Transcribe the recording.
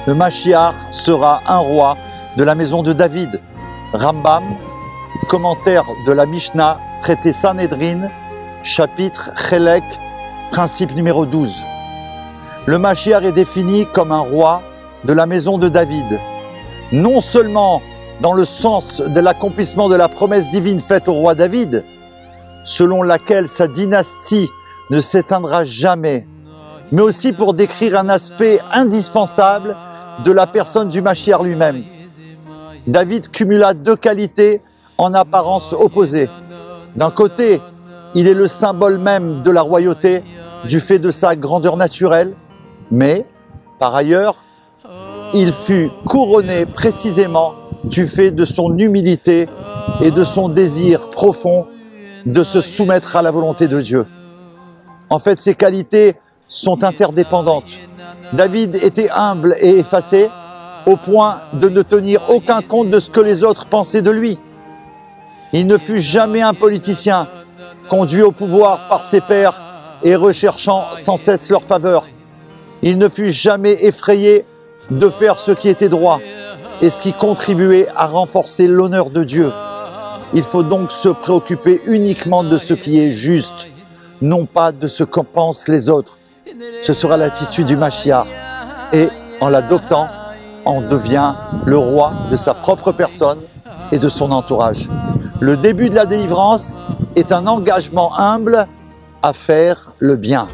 Le Mashiach sera un roi de la maison de David. Rambam, commentaire de la Mishnah, traité Sanhedrin, chapitre Chelek, principe numéro 12. Le Mashiach est défini comme un roi de la maison de David, non seulement dans le sens de l'accomplissement de la promesse divine faite au roi David, selon laquelle sa dynastie ne s'éteindra jamais, mais aussi pour décrire un aspect indispensable de la personne du Mashiach lui-même. David cumula deux qualités en apparence opposées. D'un côté, il est le symbole même de la royauté du fait de sa grandeur naturelle, mais par ailleurs, il fut couronné précisément du fait de son humilité et de son désir profond de se soumettre à la volonté de Dieu. En fait, ces qualités sont interdépendantes. David était humble et effacé au point de ne tenir aucun compte de ce que les autres pensaient de lui. Il ne fut jamais un politicien conduit au pouvoir par ses pairs et recherchant sans cesse leur faveur. Il ne fut jamais effrayé de faire ce qui était droit et ce qui contribuait à renforcer l'honneur de Dieu. Il faut donc se préoccuper uniquement de ce qui est juste, non pas de ce qu'en pensent les autres. Ce sera l'attitude du Mashiach. Et en l'adoptant, on devient le roi de sa propre personne et de son entourage. Le début de la délivrance est un engagement humble à faire le bien.